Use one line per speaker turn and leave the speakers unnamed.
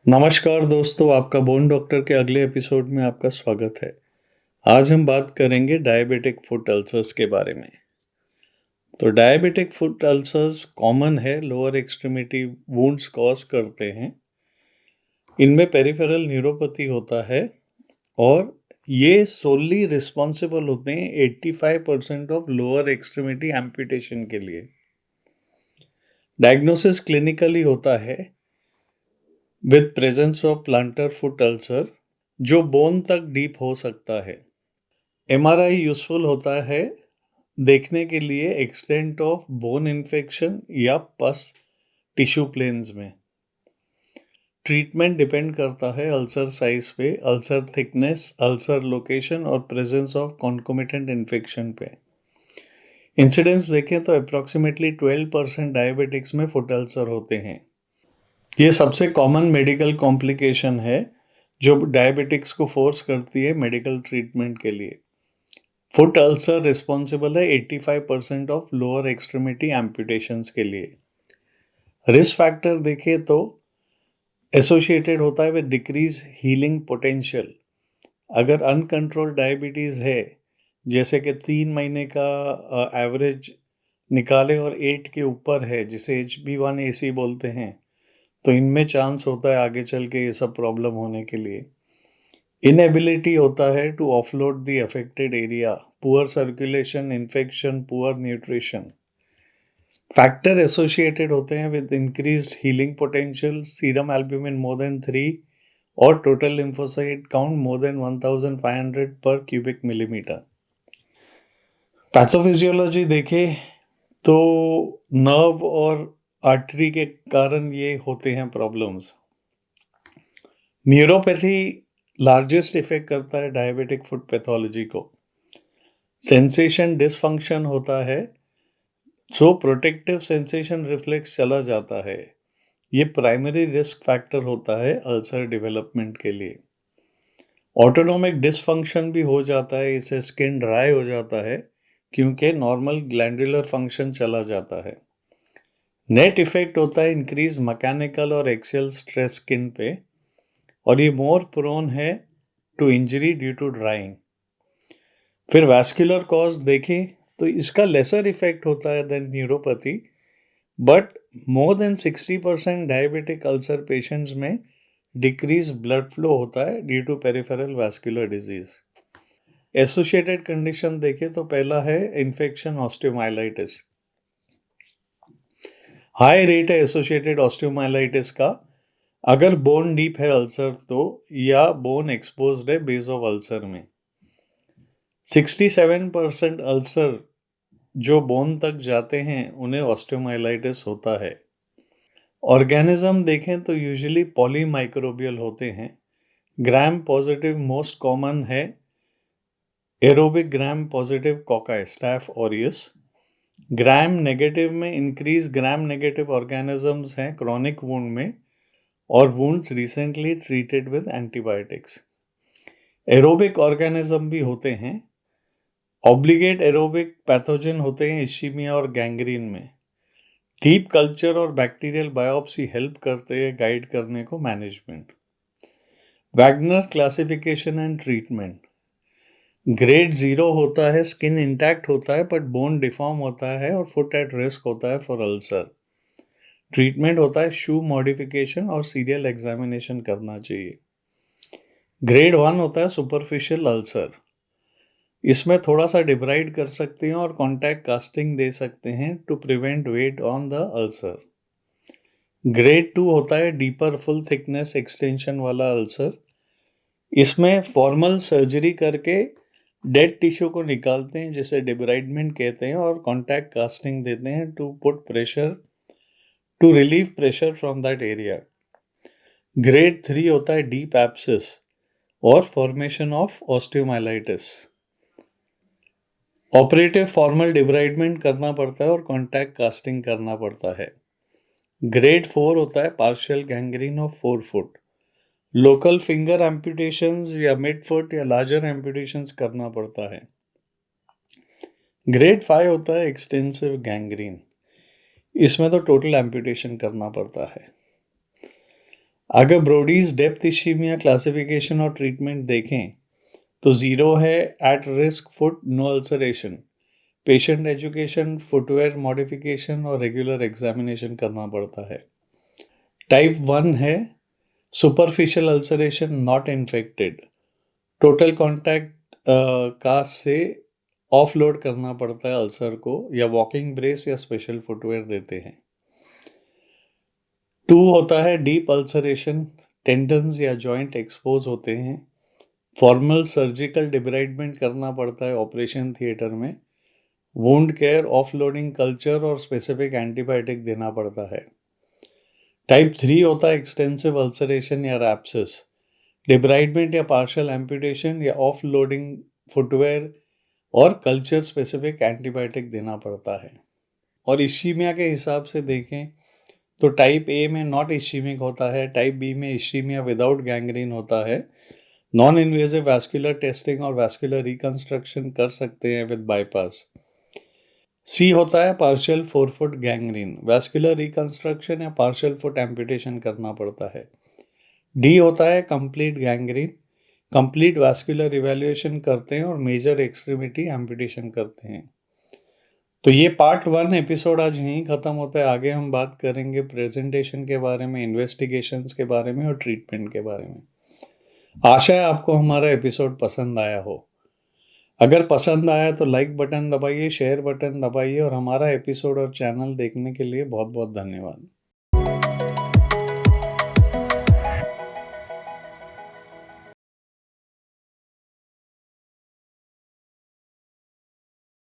नमस्कार दोस्तों, आपका बोन डॉक्टर के अगले एपिसोड में आपका स्वागत है। आज हम बात करेंगे डायबिटिक फुट अल्सर्स के बारे में। तो डायबिटिक फुट अल्सर्स कॉमन है, लोअर एक्सट्रीमिटी वुंड्स कॉज करते हैं। इनमें पेरिफेरल न्यूरोपैथी होता है और ये सोली रिस्पॉन्सिबल होते हैं 85% ऑफ लोअर एक्सट्रीमिटी एम्पुटेशन के लिए। डायग्नोसिस क्लिनिकली होता है with presence of planter foot ulcer जो बोन तक डीप हो सकता है। एमआरआई यूजफुल होता है देखने के लिए एक्सटेंट ऑफ बोन इन्फेक्शन या पस टिश्यू प्लेन्स में। ट्रीटमेंट डिपेंड करता है अल्सर साइज पे, अल्सर थिकनेस, अल्सर लोकेशन और प्रेजेंस ऑफ कॉन्कोमिटेंट इन्फेक्शन पे। इंसिडेंस देखें तो अप्रॉक्सीमेटली 12% डायबिटिक्स में फुट अल्सर होते हैं। ये सबसे कॉमन मेडिकल कॉम्प्लिकेशन है जो डायबिटिक्स को फोर्स करती है मेडिकल ट्रीटमेंट के लिए। फुट अल्सर रिस्पॉन्सिबल है 85% ऑफ लोअर एक्सट्रीमिटी एम्पुटेशंस के लिए। रिस्क फैक्टर देखें तो एसोसिएटेड होता है विद डिक्रीज हीलिंग पोटेंशियल। अगर अनकंट्रोल्ड डायबिटीज है, जैसे कि 3 महीने का एवरेज निकाले और 8 के ऊपर है, जिसे HB1AC बोलते हैं, तो इनमें चांस होता है आगे चल के ये सब प्रॉब्लम होने के लिए। इनएबिलिटी होता है to offload the affected area, poor circulation, infection, poor nutrition. Factor associated होते हैं with increased healing potential, serum albumin more than 3 और total lymphocyte count more than 1500 पर क्यूबिक मिलीमीटर। पैथोफिजियोलॉजी देखें तो नर्व और आर्टरी के कारण ये होते हैं प्रॉब्लम्स। न्यूरोपैथी लार्जेस्ट इफेक्ट करता है डायबिटिक फुट पैथोलॉजी को। सेंसेशन डिसफंक्शन होता है, सो प्रोटेक्टिव सेंसेशन रिफ्लेक्स चला जाता है। ये प्राइमरी रिस्क फैक्टर होता है अल्सर डेवलपमेंट के लिए। ऑटोनोमिक डिसफंक्शन भी हो जाता है, इससे स्किन ड्राई हो जाता है क्योंकि नॉर्मल ग्लैंडुलर फंक्शन चला जाता है। नेट इफेक्ट होता है इंक्रीज मैकेनिकल और एक्सियल स्ट्रेस स्किन पे, और ये मोर प्रोन है to injury due to drying. फिर वैस्कुलर कॉज देखें तो इसका लेसर इफेक्ट होता है than neuropathy, but more than 60% diabetic ulcer patients में डिक्रीज ब्लड फ्लो होता है due to peripheral vascular disease. Associated condition देखें तो पहला है इन्फेक्शन, ऑस्टियोमाइलाइटिस। हाई रेट है एसोसिएटेड ऑस्टियोमाइलाइटिस का अगर बोन डीप है अल्सर तो, या बोन एक्सपोज्ड है बेस ऑफ अल्सर में। 67% अल्सर जो बोन तक जाते हैं उन्हें ऑस्टियोमाइलाइटिस होता है। ऑर्गेनिज्म देखें तो यूजुअली पॉलीमाइक्रोबियल होते हैं। ग्राम पॉजिटिव मोस्ट कॉमन है aerobic gram positive cocci, staph aureus. Gram negative में इंक्रीज ग्राम नेगेटिव ऑर्गेनिजम्स हैं क्रॉनिक वुंड में और wounds recently treated with antibiotics. Aerobic organism भी होते हैं। ऑब्लिगेट एरोबिक पैथोजन होते हैं इस्कीमिया और गैंग्रीन में। डीप कल्चर और बैक्टीरियल बायोप्सी हेल्प करते हैं गाइड करने को management. Wagner classification and treatment. Grade 0 होता है, स्किन इंटैक्ट होता है बट बोन डिफॉर्म होता है और फुट एट रिस्क होता है फॉर अल्सर। ट्रीटमेंट होता है शू मॉडिफिकेशन और सीरियल एग्जामिनेशन करना चाहिए। ग्रेड 1 होता है सुपरफिशियल अल्सर। इसमें थोड़ा सा डिब्राइड कर सकते हैं और कॉन्टैक्ट कास्टिंग दे सकते हैं to prevent weight on the ulcer. Grade 2 होता है डीपर फुल थिकनेस एक्सटेंशन वाला अल्सर। इसमें फॉर्मल सर्जरी करके डेड टिश्यू को निकालते हैं जिसे डिब्राइडमेंट कहते हैं और कॉन्टैक्ट कास्टिंग देते हैं to put pressure, to relieve pressure from that area. Grade 3 होता है डीप एब्सिस और formation of osteomyelitis. Operative formal debridement करना पड़ता है और कॉन्टैक्ट कास्टिंग करना पड़ता है। ग्रेड 4 होता है partial gangrene of 4 foot. Local finger amputations या मिड फुट या लार्जर एम्पुटेशंस करना पड़ता है। ग्रेड 5 होता है एक्सटेंसिव गैंग्रीन। इसमें तो टोटल एम्पुटेशन करना पड़ता है। अगर ब्रोडीज डेप्थ इश्कीमिया क्लासिफिकेशन और ट्रीटमेंट देखें तो 0 है at risk foot, no ulceration, patient education, footwear modification और रेगुलर एग्जामिनेशन करना पड़ता है। टाइप 1 है superficial ulceration not infected, total contact cast से ऑफलोड करना पड़ता है अल्सर को, या वॉकिंग ब्रेस या स्पेशल फुटवेयर देते हैं। 2 होता है डीप अल्सरेशन, टेंडन्स या जॉइंट एक्सपोज होते हैं, फॉर्मल सर्जिकल डिब्राइडमेंट करना पड़ता है ऑपरेशन थिएटर में, वुंड केयर, ऑफलोडिंग कल्चर और स्पेसिफिक एंटीबायोटिक देना पड़ता है। टाइप 3 होता है एक्सटेंसिव अल्सरेशन या रैप्सिस, डिब्राइडमेंट या पार्शियल एम्पुटेशन या ऑफ लोडिंग फुटवेयर और कल्चर स्पेसिफिक एंटीबायोटिक देना पड़ता है। और इश्कीमिया के हिसाब से देखें तो टाइप ए में नॉट इश्कीमिक होता है, टाइप बी में इश्कीमिया विदाउट गैंग्रीन होता है, नॉन इन्वेजिव वैस्कुलर टेस्टिंग और वैस्कुलर रिकंस्ट्रक्शन कर सकते हैं विद बाईपास। सी होता है पार्शियल फोरफुट गैंग्रीन, वैस्कुलर रिकंस्ट्रक्शन या पार्शियल फुट एम्पुटेशन करना पड़ता है। डी होता है complete gangrene, complete vascular evaluation करते हैं और मेजर एक्सट्रीमिटी एम्पुटेशन करते हैं। तो ये पार्ट 1 एपिसोड आज यहीं ख़त्म होता है। आगे हम बात करेंगे प्रेजेंटेशन के बारे में, इन्वेस्टिगेशंस के बारे में और ट्रीटमेंट के बारे में। आशा है आपको हमारा एपिसोड पसंद आया हो। अगर पसंद आया तो लाइक बटन दबाइए, शेयर बटन दबाइए और हमारा एपिसोड और चैनल देखने के लिए बहुत बहुत धन्यवाद।